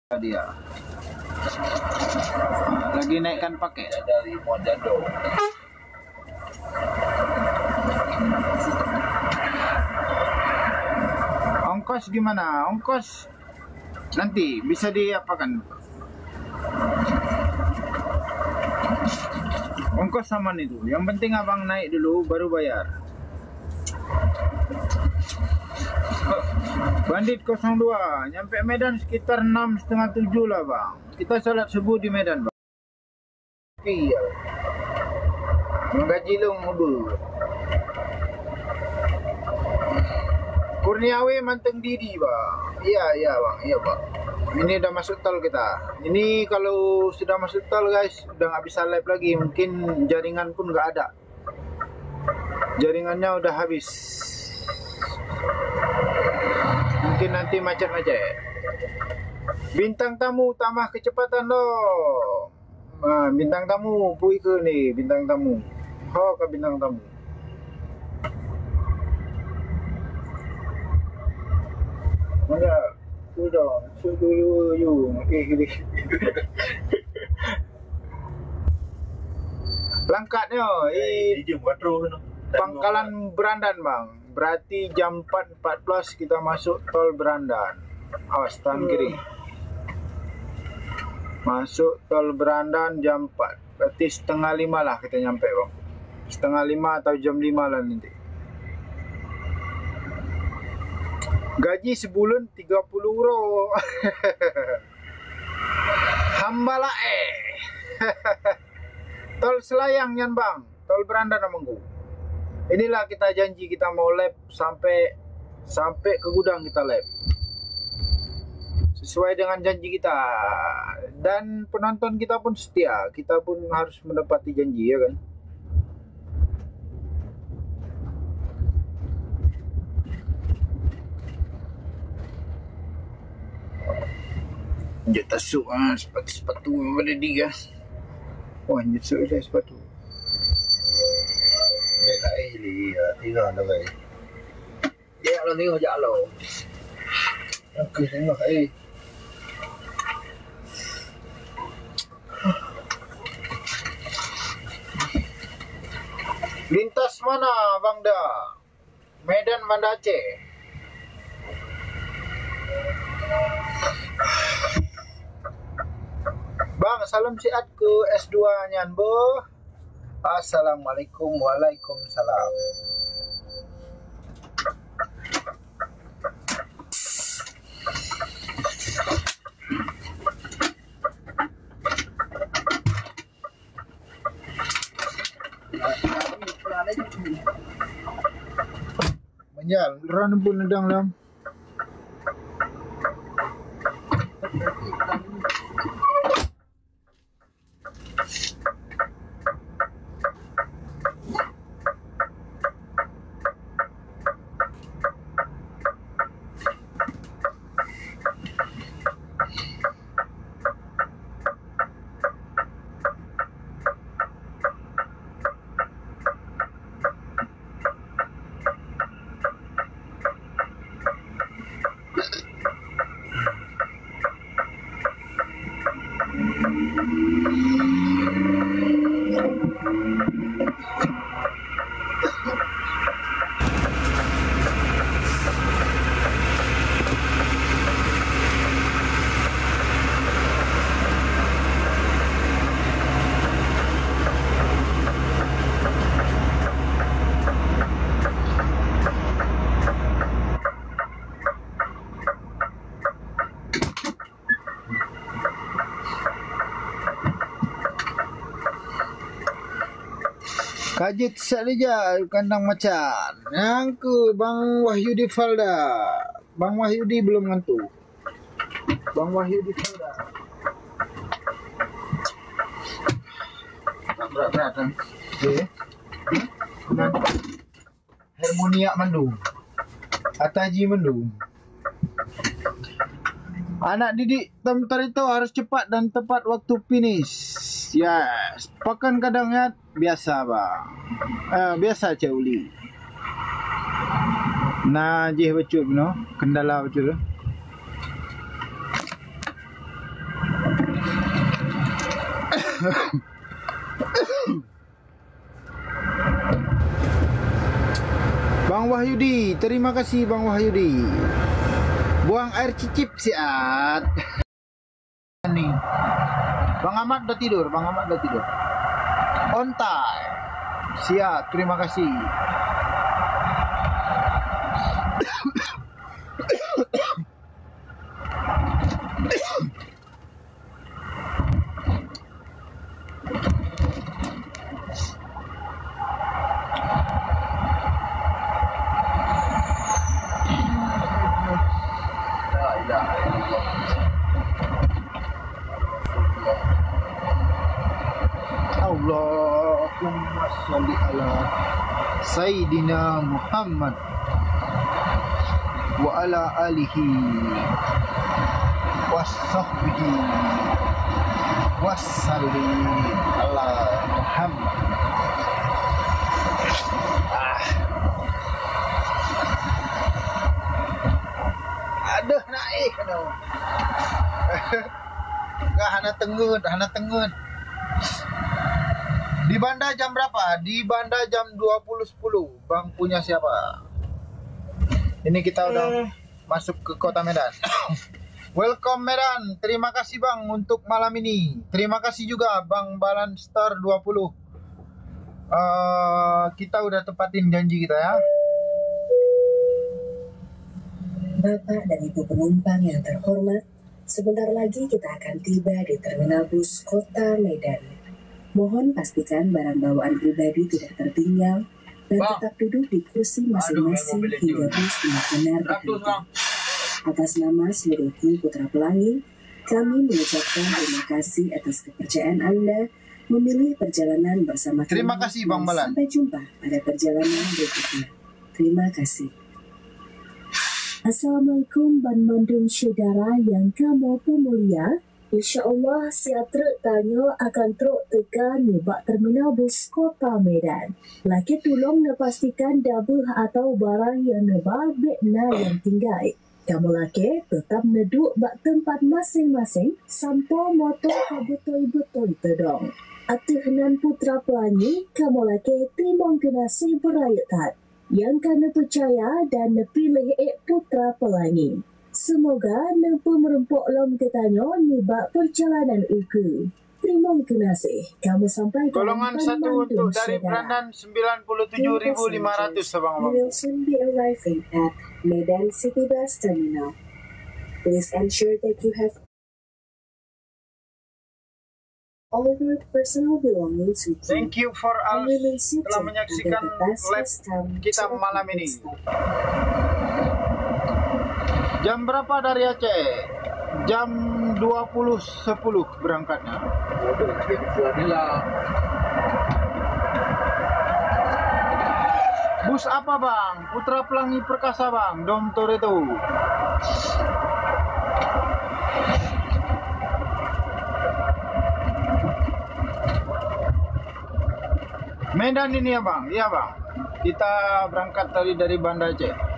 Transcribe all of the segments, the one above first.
dia lagi naikkan paket dari Modado. ongkos gimana? Ongkos nanti bisa diapakan? Ongkos sama itu, yang penting abang naik dulu baru bayar. Bandit 02 nyampe Medan sekitar 6:30-7 lah bang. Kita salat subuh di Medan bang. Iya. Menggaji lu mobil. Kurniawi Manteng Didi bang. Iya bang, iya bang. Ini udah masuk tol kita. Ini kalau sudah masuk tol guys, udah nggak bisa live lagi. Mungkin jaringan pun nggak ada. Jaringannya udah habis. Mungkin nanti macet-macet. Bintang tamu tambah kecepatan loh. Nah, bintang tamu pui ke nih bintang tamu. Ho ke bintang tamu. Mana? Sudah dulu you. Gini. Langkatnya Di jam 4 Pangkalan Berandan bang. Berarti jam 4.14 kita masuk tol Berandan. Awas tahan kiri. Masuk tol Berandan jam 4. Berarti 4:30 lah kita nyampe bang. 4:30 atau jam 5 lah nanti. Gaji sebulan 30 euro. Hambala Tol Selayang yan bang. Tol Berandan namangku. Inilah kita janji kita mau lab sampai ke gudang kita lab. Sesuai dengan janji kita. Dan penonton kita pun setia. Kita pun harus menepati janji ya kan. Dia tasuk sepatu pada dia. Wah, nyesuk saya sepatu. Ili tinggal dah baik. Dia lo tengok jak lo. Aku tengok Lintas mana Bang Da? Medan Banda Aceh. Bang, salam siat ke S2 nyan bo. Assalamualaikum. Waalaikumsalam. Banyak ran pun nedang lam. Kajit saja kandang macan. Yang ke Bang Wahyudi Falda. Bang Wahyudi belum ngantuk. Bang Wahyudi Falda. Berat-berat kan? Oke. Harmonia Mendung. Ataji Mendung. Anak didik Tamtar itu harus cepat dan tepat waktu finish. Yes, pakan kadangnya biasa bang. Biasa Uli. Nah, jih betul no, kendala betul. Bang Wahyudi, terima kasih Bang Wahyudi. Buang air cicip siat. Nih. Bang Ahmad udah tidur, Bang Ahmad udah tidur. On time. Siap, terima kasih. Allahumma sholli ala Sayyidina Muhammad wa ala alihi wa sahbihi wa sallim ala Muhammad. Aduh naik aduh. Gak hana tengun. Di Banda jam berapa? Di Banda jam 20.10. Bang punya siapa? Ini kita udah masuk ke kota Medan. Welcome Medan. Terima kasih Bang untuk malam ini. Terima kasih juga Bang Balan Star 20. Kita udah tepatin janji kita ya. Bapak dan Ibu penumpang yang terhormat, sebentar lagi kita akan tiba di Terminal Bus Kota Medan. Mohon pastikan barang bawaan pribadi tidak tertinggal dan tetap duduk di kursi masing-masing hingga bus benar-benar berhenti. Atas nama seluruh kru Putra Pelangi, kami mengucapkan terima kasih atas kepercayaan Anda memilih perjalanan bersama kami. Terima kasih Bang Malan. Sampai jumpa pada perjalanan berikutnya. Terima kasih. Assalamualaikum Ban Mandung Syedara yang kamu pemulia. InsyaAllah siap truk tanya akan truk tekan ni bak terminal bus Kota Medan. Laki tolong pastikan dabuh atau barang yang nebabek na yang tinggal. Kamu laki tetap neduk bak tempat masing-masing sampai motor kabutoi-butoi tedong. Atuhanan Putra Pelangi, kamu laki timbang kena si berayat yang kena percaya dan pilih Putra Pelangi. Semoga nampu merempuk lom ketanya nibak perjalanan uku. Terima kasih. Kamu sampai golongan 1 untuk dari Brandan 97.500 Bang. You will soon be arriving at Medan City Bus Terminal. Please ensure that you have all of your personal belongings with you. Thank you for all telah menyaksikan live kita malam ini. Jam berapa dari Aceh? Jam 20.10 berangkatnya. Bus apa Bang? Putra Pelangi Perkasa Bang, Dom Toretto. Medan ini ya Bang? Iya Bang. Kita berangkat dari Banda Aceh.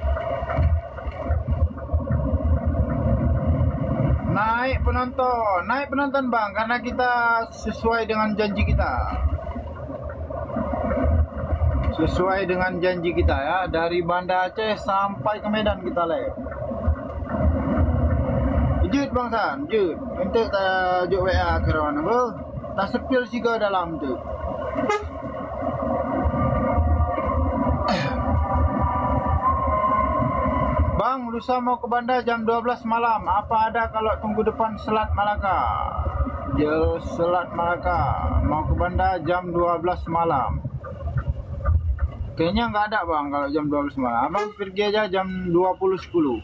Naik penonton Bang, karena kita sesuai dengan janji kita. Sesuai dengan janji kita ya, dari Banda Aceh sampai ke Medan kita live. Jut Bang San, jut. Untuk tajuk WA kerawan apa? Tak sepil juga dalam tu. Bang, lusa mau ke Banda jam 12 malam. Apa ada kalau tunggu depan Selat Malaka? Selat Malaka. Mau ke Banda jam 12 malam. Kayaknya nggak ada Bang kalau jam 12 malam. Abang pergi aja jam 20.10.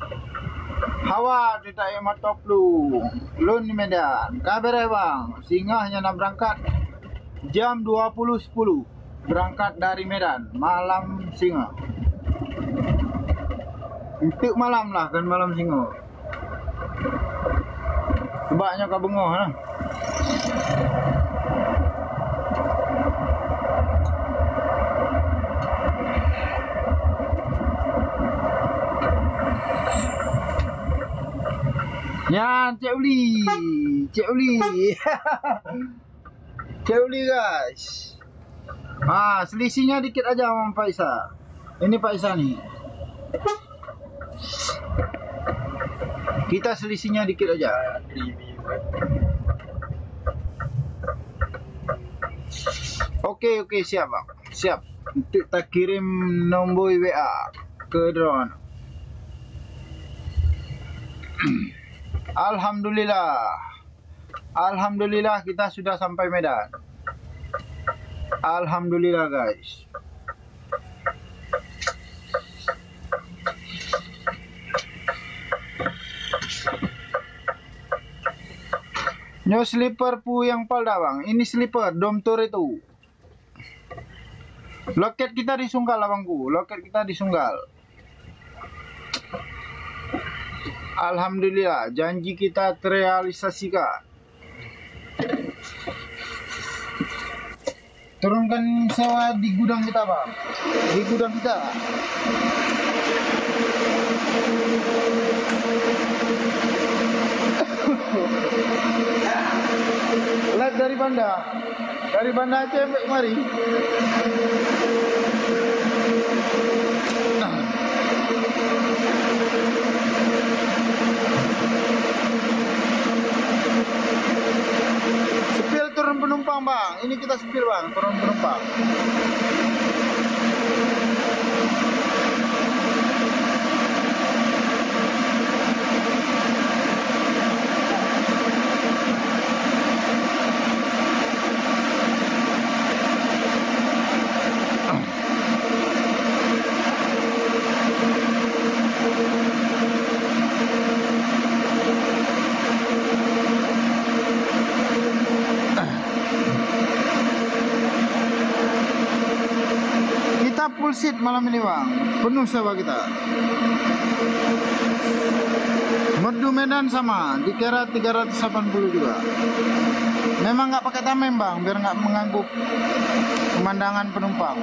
Hawa tidak emat top lu. Lu di Medan. Kabar ya Bang. Singa hanya nak berangkat jam 20.10. Berangkat dari Medan. Malam Singa. Untuk malam lah kan, malam Singo. Sebabnya kau bengok lah. Ya, Cik Uli. Keuli guys. Selisihnya dikit aja sama Pak Isa. Ini Pak Isa nih. Kita selisihnya dikit aja. Oke, siap bang. Siap. Untuk kita kirim nomor WA ke drone. Alhamdulillah kita sudah sampai Medan. Alhamdulillah guys. Nyo slipper pu yang palda bang. Ini slipper dom tour itu. Loket kita di Sunggal abangku. Loket kita di Sunggal. Alhamdulillah janji kita terrealisasikan. Turunkan sewa di gudang kita bang. Di gudang kita. Lihat dari Banda Aceh sampai kemari. Spill turun penumpang bang. Ini kita spill bang, turun penumpang. Kita full seat malam ini bang, penuh sewa kita. Merdu Medan sama, dikira 380 juga. Memang nggak pakai tameng bang, biar nggak mengganggu pemandangan penumpang.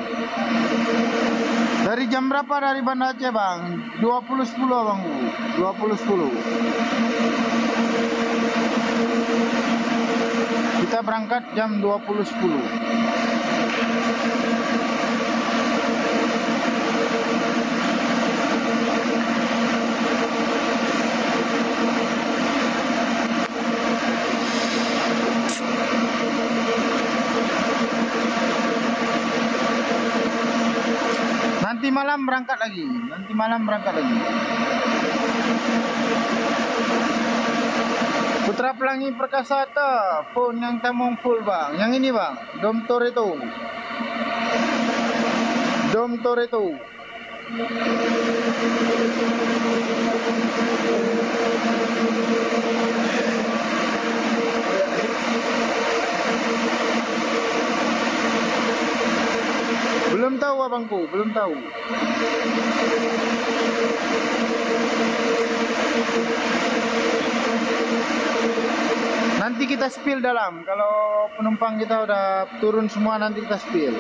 Dari jam berapa dari Banda Aceh bang? 20.10 bang, 20.10. Kita berangkat jam 20.10. Nanti malam berangkat lagi. Putra Pelangi Perkasa phone yang tamong full bang. Yang ini bang, Dom Toretto. Belum tahu abangku, belum tahu. Nanti kita spill dalam. Kalau penumpang kita udah turun semua nanti kita spill.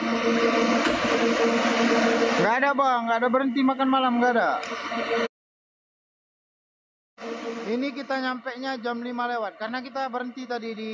Nggak ada bang, nggak ada berhenti makan malam, nggak ada. Ini kita nyampe nya jam 5 lewat karena kita berhenti tadi di